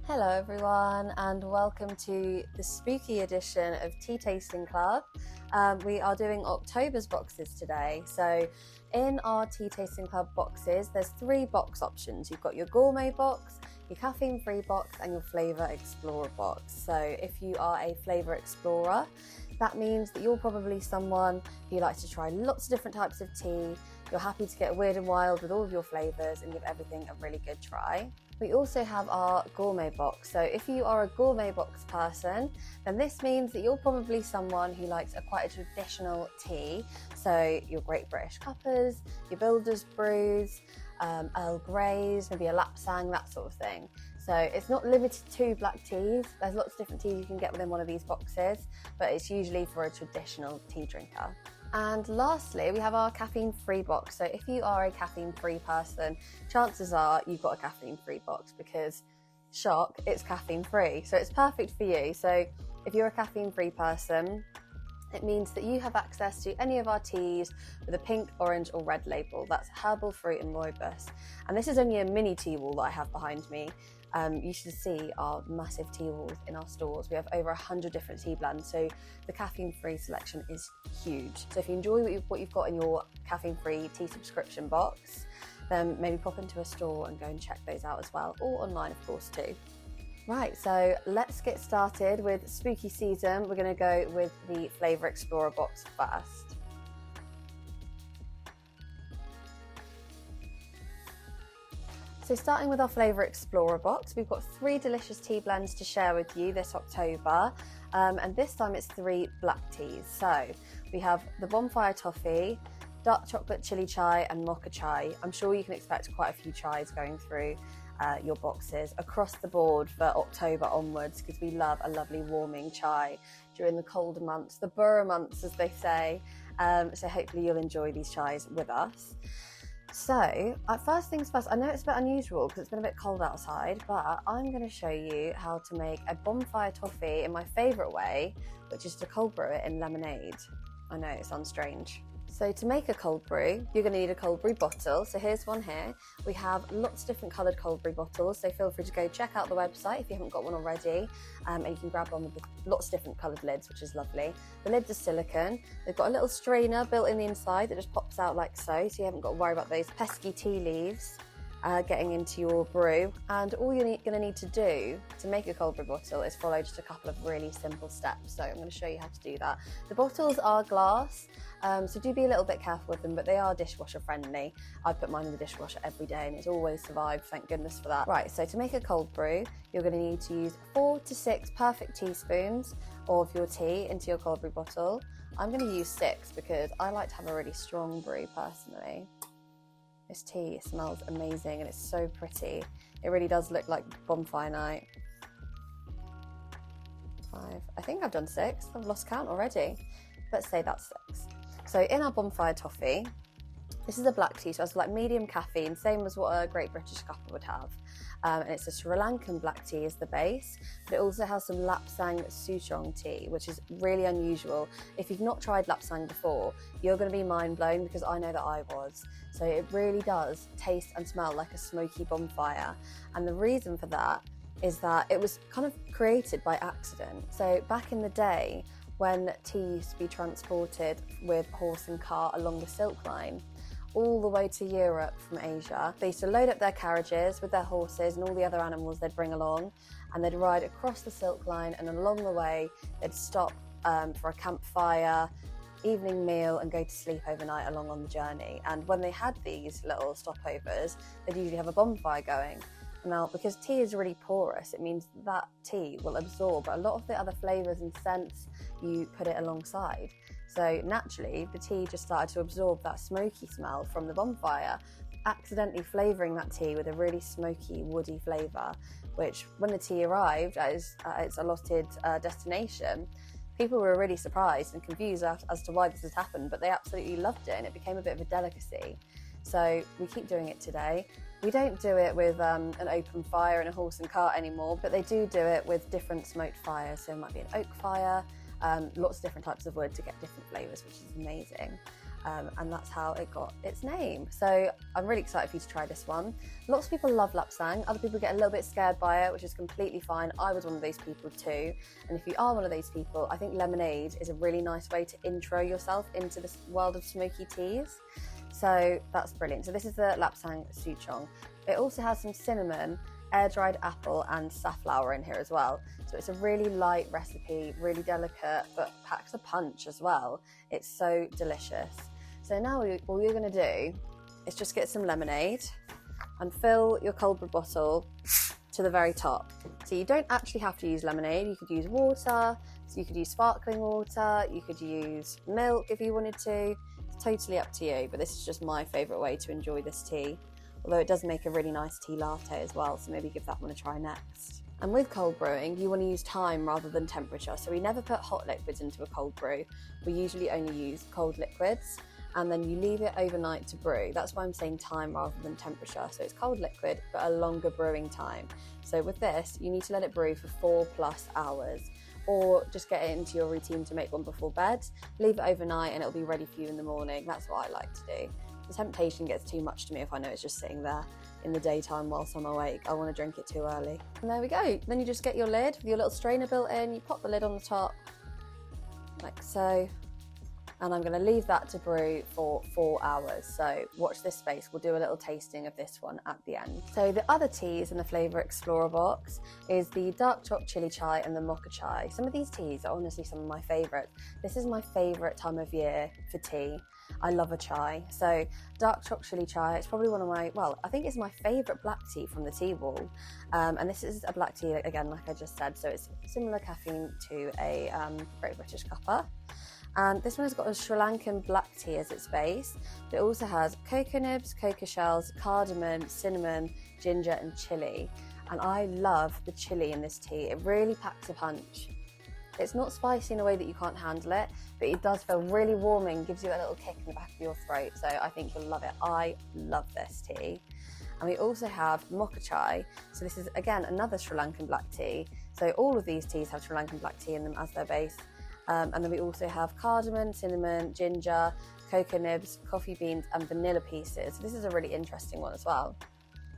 Hello everyone and welcome to the spooky edition of Tea Tasting Club. We are doing October's boxes today. So in our Tea Tasting Club boxes, there's 3 box options. You've got your gourmet box, your caffeine-free box and your flavour explorer box. So if you are a flavour explorer, that means that you're probably someone who likes to try lots of different types of tea. You're happy to get weird and wild with all of your flavours and give everything a really good try. We also have our gourmet box. So if you are a gourmet box person, then this means that you're probably someone who likes quite a traditional tea. So your Great British Cuppers, your Builder's Brews, Earl Greys, maybe a Lapsang, that sort of thing. So it's not limited to black teas. There's lots of different teas you can get within one of these boxes, but it's usually for a traditional tea drinker. And lastly, we have our caffeine-free box. So if you are a caffeine-free person, chances are you've got a caffeine-free box because, shock, it's caffeine-free. So it's perfect for you. So if you're a caffeine-free person, it means that you have access to any of our teas with a pink, orange or red label. That's herbal, fruit and rooibos. And this is only a mini tea wall that I have behind me. You should see our massive tea walls in our stores. We have over 100 different tea blends, so the caffeine-free selection is huge. So if you enjoy what you've got in your caffeine-free tea subscription box, then maybe pop into a store and go and check those out as well, or online of course too. Right, so let's get started with spooky season. We're going to go with the Flavour Explorer box first. So starting with our Flavour Explorer box, we've got 3 delicious tea blends to share with you this October, and this time it's 3 black teas. So we have the Bonfire Toffee, Dark Chocolate Chili Chai and Mocha Chai. I'm sure you can expect quite a few chais going through your boxes across the board for October onwards, because we love a lovely warming chai during the colder months, the Burra months as they say. So hopefully you'll enjoy these chais with us. So, first things first, I know it's a bit unusual because it's been a bit cold outside, but I'm going to show you how to make a bonfire toffee in my favourite way, which is to cold brew it in lemonade. I know, it sounds strange. So to make a cold brew, you're going to need a cold brew bottle. So here's one here. We have lots of different coloured cold brew bottles, so feel free to go check out the website if you haven't got one already, and you can grab one with lots of different coloured lids, which is lovely. The lids are silicone. They've got a little strainer built in the inside that just pops out like so you haven't got to worry about those pesky tea leaves getting into your brew. And all you're going to need to do to make a cold brew bottle is follow just a couple of really simple steps. So I'm going to show you how to do that. The bottles are glass, so do be a little bit careful with them, but they are dishwasher friendly. I put mine in the dishwasher every day and it's always survived, thank goodness for that. Right, so to make a cold brew, you're going to need to use 4 to 6 perfect teaspoons of your tea into your cold brew bottle. I'm going to use 6 because I like to have a really strong brew personally. This tea smells amazing and it's so pretty. It really does look like bonfire night. 5, I think I've done 6. I've lost count already. Let's say that's 6. So in our bonfire toffee, this is a black tea, so it's like medium caffeine, same as what a Great British Cuppa would have. And it's a Sri Lankan black tea as the base, but it also has some Lapsang Souchong tea, which is really unusual. If you've not tried Lapsang before, you're going to be mind blown because I know that I was. So it really does taste and smell like a smoky bonfire. And the reason for that is that it was kind of created by accident. So back in the day, when tea used to be transported with horse and cart along the Silk Line, all the way to Europe from Asia. They used to load up their carriages with their horses and all the other animals they'd bring along, and they'd ride across the Silk Line, and along the way they'd stop for a campfire, evening meal and go to sleep overnight along on the journey. And when they had these little stopovers, they'd usually have a bonfire going. Now, because tea is really porous, it means that tea will absorb a lot of the other flavours and scents you put it alongside. So naturally, the tea just started to absorb that smoky smell from the bonfire, accidentally flavouring that tea with a really smoky, woody flavour, which when the tea arrived at its allotted destination, people were really surprised and confused as to why this has happened, but they absolutely loved it and it became a bit of a delicacy. So we keep doing it today. We don't do it with an open fire and a horse and cart anymore, but they do it with different smoked fires. So it might be an oak fire, lots of different types of wood to get different flavours, which is amazing. and that's how it got its name. So I'm really excited for you to try this one. Lots of people love lapsang, other people get a little bit scared by it, which is completely fine. I was one of those people too, and if you are one of those people, I think lemonade is a really nice way to intro yourself into this world of smoky teas. So that's brilliant. So this is the lapsang souchong. It also has some cinnamon, air-dried apple and safflower in here as well. So it's a really light recipe, really delicate, but packs a punch as well. It's so delicious. So now all you're going to do is just get some lemonade and fill your cold brew bottle to the very top. So you don't actually have to use lemonade. You could use water, so you could use sparkling water, you could use milk if you wanted to. It's totally up to you, but this is just my favourite way to enjoy this tea. Although it does make a really nice tea latte as well, so maybe give that one a try next. And with cold brewing, you want to use time rather than temperature. So we never put hot liquids into a cold brew. We usually only use cold liquids, and then you leave it overnight to brew. That's why I'm saying time rather than temperature. So it's cold liquid, but a longer brewing time. So with this, you need to let it brew for 4+ hours, or just get it into your routine to make one before bed. Leave it overnight and it'll be ready for you in the morning. That's what I like to do. The temptation gets too much to me if I know it's just sitting there in the daytime whilst I'm awake. I want to drink it too early. And there we go. Then you just get your lid with your little strainer built in. You pop the lid on the top, like so. And I'm going to leave that to brew for 4 hours. So watch this space. We'll do a little tasting of this one at the end. So the other teas in the Flavour Explorer box is the dark choc chili chai and the mocha chai. Some of these teas are honestly some of my favourites. This is my favourite time of year for tea. I love a chai. So dark choc chili chai, it's probably one of my, well, I think it's my favourite black tea from the tea wall. And this is a black tea, again, like I just said. So it's similar caffeine to a Great British Cuppa. And this one has got a Sri Lankan black tea as its base. It also has cocoa nibs, cocoa shells, cardamom, cinnamon, ginger and chilli. And I love the chilli in this tea. It really packs a punch. It's not spicy in a way that you can't handle it, but it does feel really warming, gives you a little kick in the back of your throat. So I think you'll love it. I love this tea. And we also have mocha chai. So this is, again, another Sri Lankan black tea. So all of these teas have Sri Lankan black tea in them as their base. And then we also have cardamom, cinnamon, ginger, cocoa nibs, coffee beans and vanilla pieces. So this is a really interesting one as well.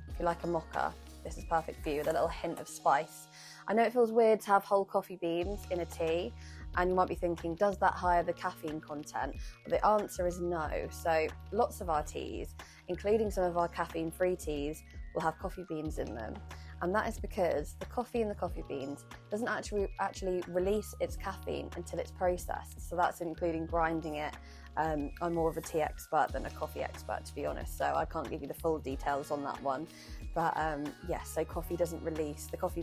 If you like a mocha, this is perfect for you with a little hint of spice. I know it feels weird to have whole coffee beans in a tea, and you might be thinking, does that higher the caffeine content? Well, the answer is no. So lots of our teas, including some of our caffeine-free teas, will have coffee beans in them. And that is because the coffee in the coffee beans doesn't actually release its caffeine until it's processed. So that's including grinding it. I'm more of a tea expert than a coffee expert, to be honest, so I can't give you the full details on that one. But yes, so the coffee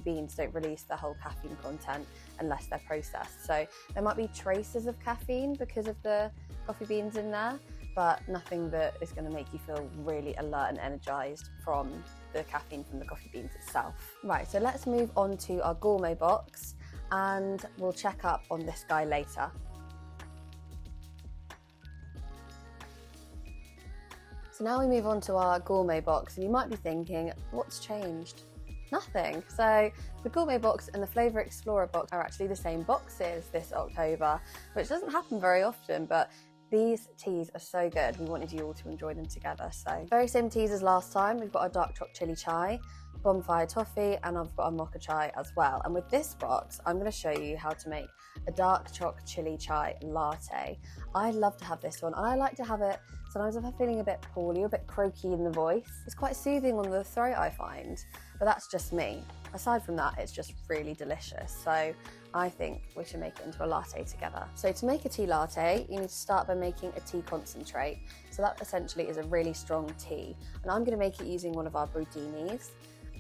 beans don't release the whole caffeine content unless they're processed. So there might be traces of caffeine because of the coffee beans in there, but nothing that is going to make you feel really alert and energized from the caffeine from the coffee beans itself. Right, so let's move on to our gourmet box and we'll check up on this guy later. So now we move on to our gourmet box, and you might be thinking, what's changed? Nothing. So the gourmet box and the Flavour Explorer box are actually the same boxes this October, which doesn't happen very often, but these teas are so good. We wanted you all to enjoy them together. So very same teas as last time. We've got a dark choc chili chai, bonfire toffee, and I've got a mocha chai as well. And with this box, I'm going to show you how to make a dark choc chili chai latte. I love to have this one, and I like to have it sometimes if I'm feeling a bit poorly, a bit croaky in the voice. It's quite soothing on the throat, I find, but that's just me. Aside from that, it's just really delicious. So I think we should make it into a latte together. So to make a tea latte, you need to start by making a tea concentrate. So that essentially is a really strong tea. And I'm going to make it using one of our brudinis.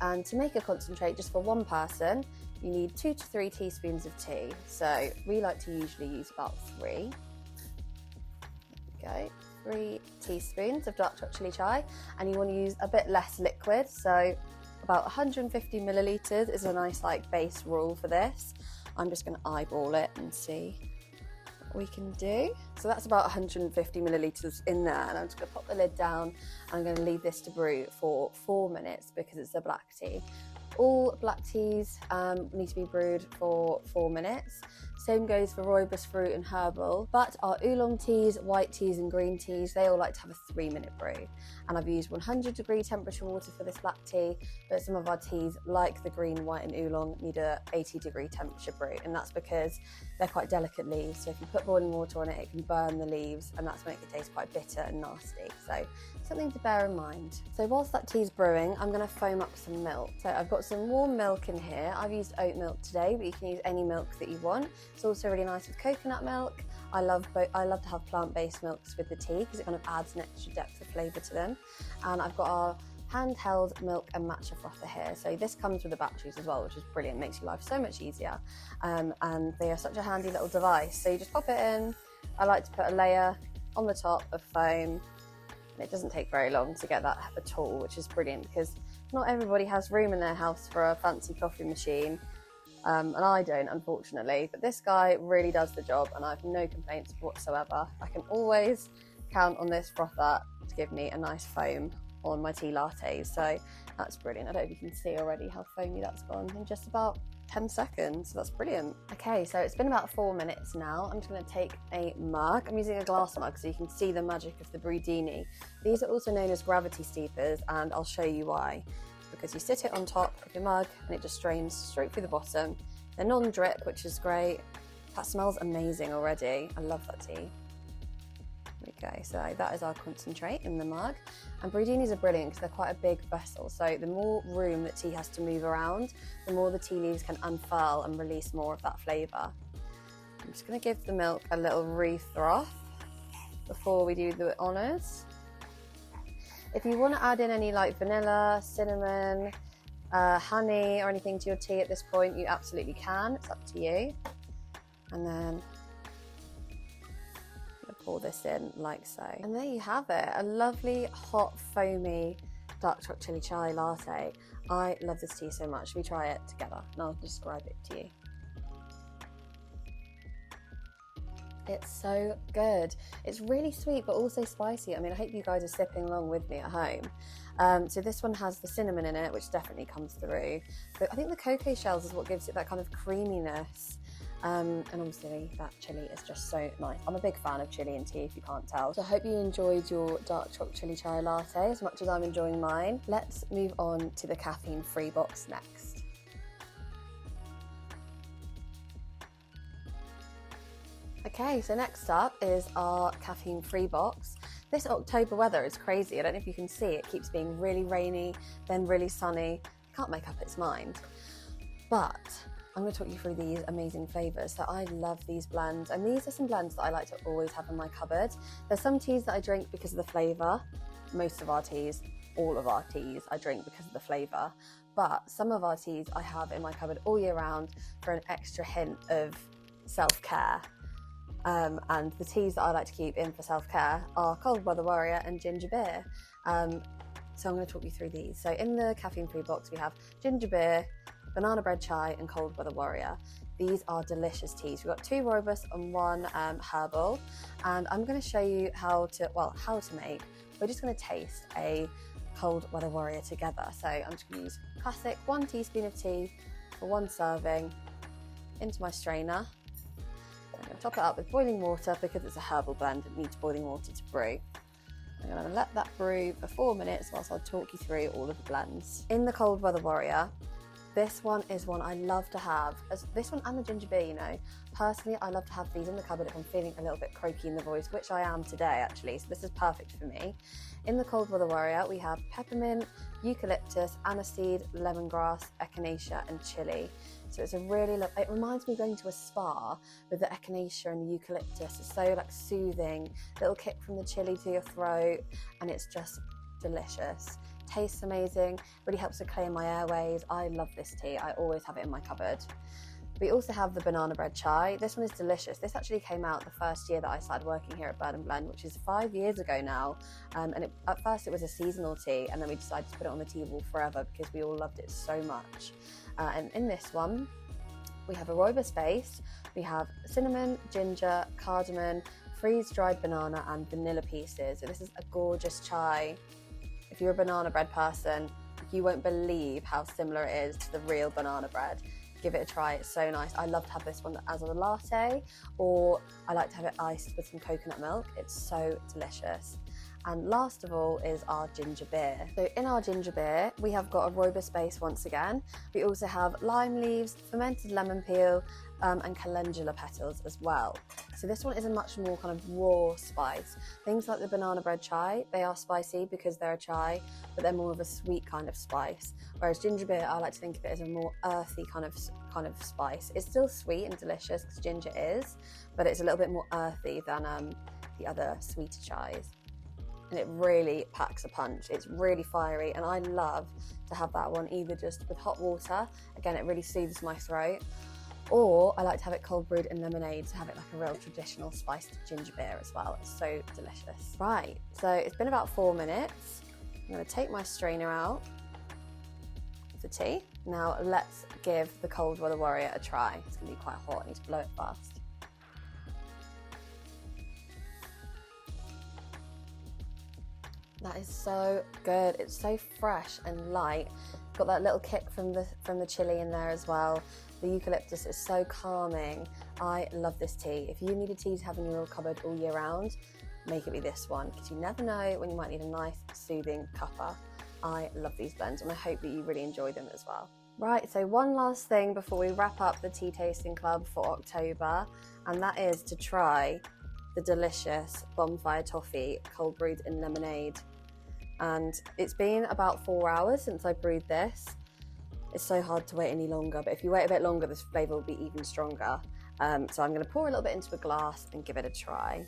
And to make a concentrate just for one person, you need 2 to 3 teaspoons of tea. So we like to usually use about 3. There we go. 3 teaspoons of dark choc chili chai, and you want to use a bit less liquid, so about 150 millilitres is a nice base rule for this. I'm just going to eyeball it and see what we can do. So that's about 150 millilitres in there, and I'm just going to pop the lid down. I'm going to leave this to brew for 4 minutes because it's a black tea. All black teas need to be brewed for 4 minutes. Same goes for rooibos fruit and herbal. But our oolong teas, white teas and green teas, they all like to have a 3-minute brew. And I've used 100-degree temperature water for this black tea, but some of our teas, like the green, white and oolong, need a 80-degree temperature brew. And that's because they're quite delicate leaves. So if you put boiling water on it, it can burn the leaves, and that's when it can taste quite bitter and nasty. So something to bear in mind. So whilst that tea's brewing, I'm going to foam up some milk. So I've got some warm milk in here. I've used oat milk today, but you can use any milk that you want. It's also really nice with coconut milk. I love to have plant-based milks with the tea because it kind of adds an extra depth of flavour to them. And I've got our handheld milk and matcha frother here. So this comes with the batteries as well, which is brilliant. It makes your life so much easier. And they are such a handy little device. So you just pop it in. I like to put a layer on the top of foam. And it doesn't take very long to get that at all, which is brilliant because not everybody has room in their house for a fancy coffee machine. And I don't, unfortunately, but this guy really does the job and I have no complaints whatsoever. I can always count on this frother to give me a nice foam on my tea lattes, so that's brilliant. I don't know if you can see already how foamy that's gone in just about 10 seconds, so that's brilliant. Okay, so it's been about 4 minutes now. I'm just going to take a mug. I'm using a glass mug so you can see the magic of the Brudini. These are also known as gravity steepers, and I'll show you why. Because you sit it on top of your mug and it just drains straight through the bottom. They're non-drip, which is great. That smells amazing already. I love that tea. There we go, so that is our concentrate in the mug. And Brudinis are brilliant because they're quite a big vessel, so the more room that tea has to move around, the more the tea leaves can unfurl and release more of that flavour. I'm just going to give the milk a little re-froth before we do the honours. If you want to add in any like vanilla, cinnamon, honey or anything to your tea at this point, you absolutely can. It's up to you. And then I'm going to pour this in like so. And there you have it, a lovely, hot, foamy dark chocolate chili chai latte. I love this tea so much. We try it together and I'll describe it to you. It's so good. It's really sweet, but also spicy. I mean, I hope you guys are sipping along with me at home. So this one has the cinnamon in it, which definitely comes through. But I think the cocoa shells is what gives it that kind of creaminess. And obviously that chili is just so nice. I'm a big fan of chili and tea, if you can't tell. So I hope you enjoyed your dark chocolate chili chai latte as much as I'm enjoying mine. Let's move on to the caffeine-free box next. Okay, so next up is our caffeine-free box. This October weather is crazy. I don't know if you can see, it keeps being really rainy, then really sunny. It can't make up its mind. But I'm going to talk you through these amazing flavours. So I love these blends, and these are some blends that I like to always have in my cupboard. There's some teas that I drink because of the flavour. Most of our teas, all of our teas, I drink because of the flavour. But some of our teas I have in my cupboard all year round for an extra hint of self-care. And the teas that I like to keep in for self-care are Cold Weather Warrior and ginger beer. So I'm going to talk you through these. So in the caffeine-free box we have ginger beer, banana bread chai and Cold Weather Warrior. These are delicious teas. We've got 2 rooibos and 1 herbal, and I'm going to show you how to make. We're just going to taste a Cold Weather Warrior together. So I'm just going to use classic 1 teaspoon of tea for 1 serving into my strainer. I'm going to top it up with boiling water because it's a herbal blend. It needs boiling water to brew. I'm going to let that brew for 4 minutes whilst I talk you through all of the blends. In the Cold Weather Warrior, this one is one I love to have. This one and the ginger beer, you know. Personally, I love to have these in the cupboard if I'm feeling a little bit croaky in the voice, which I am today actually, so this is perfect for me. In the Cold Weather Warrior, we have peppermint, eucalyptus, aniseed, lemongrass, echinacea and chili. So it's a really it reminds me of going to a spa with the echinacea and the eucalyptus. It's so like soothing, little kick from the chili to your throat, and it's just delicious. Tastes amazing, really helps to clear my airways. I love this tea. I always have it in my cupboard. We also have the banana bread chai. This one is delicious. This actually came out the first year that I started working here at Bird & Blend, which is 5 years ago now. At first it was a seasonal tea, and then we decided to put it on the tea wall forever because we all loved it so much. And in this one, we have a rooibos base. We have cinnamon, ginger, cardamom, freeze-dried banana and vanilla pieces. So this is a gorgeous chai. If you're a banana bread person, you won't believe how similar it is to the real banana bread. give it a try. It's so nice. I love to have this one as a latte, or I like to have it iced with some coconut milk. It's so delicious. And last of all is our ginger beer. So in our ginger beer, we have got a robust base once again. We also have lime leaves, fermented lemon peel, and calendula petals as well. So this one is a much more kind of raw spice. Things like the banana bread chai, they are spicy because they're a chai, but they're more of a sweet kind of spice. Whereas ginger beer, I like to think of it as a more earthy kind of spice. It's still sweet and delicious because ginger is, but it's a little bit more earthy than the other sweeter chais. And it really packs a punch. It's really fiery, and I love to have that one either just with hot water. Again, it really soothes my throat. Or I like to have it cold brewed in lemonade to have it like a real traditional spiced ginger beer as well. It's so delicious. Right, so it's been about 4 minutes. I'm going to take my strainer out of the tea. Now let's give the Cold Weather Warrior a try. It's going to be quite hot. I need to blow it fast. That is so good. It's so fresh and light. Got that little kick from the chili in there as well. The eucalyptus is so calming. I love this tea. If you need a tea to have in your cupboard all year round, make it be this one, because you never know when you might need a nice, soothing cuppa. I love these blends, and I hope that you really enjoy them as well. Right, so one last thing before we wrap up the Tea Tasting Club for October, and that is to try the delicious Bonfire Toffee cold brewed in lemonade. And it's been about 4 hours since I brewed this. It's so hard to wait any longer, but if you wait a bit longer, this flavour will be even stronger. So I'm going to pour a little bit into a glass and give it a try.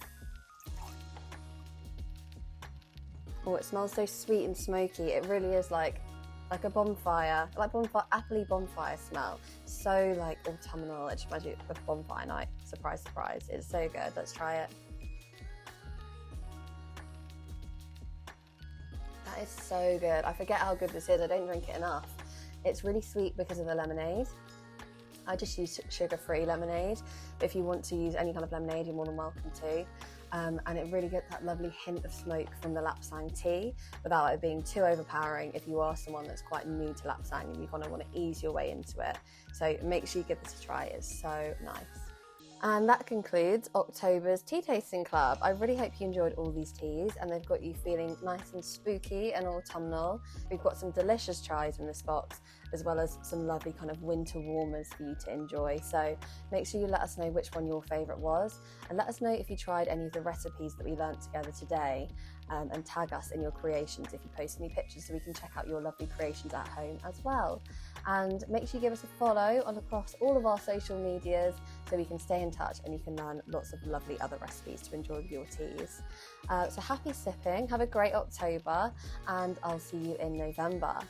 Oh, it smells so sweet and smoky. It really is like a bonfire, appley bonfire smell. So like autumnal. I just imagine a bonfire night. Surprise, surprise. It's so good. Let's try it. That is so good. I forget how good this is. I don't drink it enough. It's really sweet because of the lemonade. I just use sugar-free lemonade, but if you want to use any kind of lemonade, you're more than welcome to. And it really gets that lovely hint of smoke from the Lapsang tea without it being too overpowering if you are someone that's quite new to Lapsang and you kind of want to ease your way into it. So make sure you give this a try. It's so nice. And that concludes October's Tea Tasting Club. I really hope you enjoyed all these teas and they've got you feeling nice and spooky and autumnal. We've got some delicious tries in this box, as well as some lovely kind of winter warmers for you to enjoy. So make sure you let us know which one your favourite was, and let us know if you tried any of the recipes that we learnt together today, and tag us in your creations if you post any pictures so we can check out your lovely creations at home as well. And make sure you give us a follow across all of our social medias so we can stay in touch and you can learn lots of lovely other recipes to enjoy with your teas. So happy sipping, have a great October, and I'll see you in November.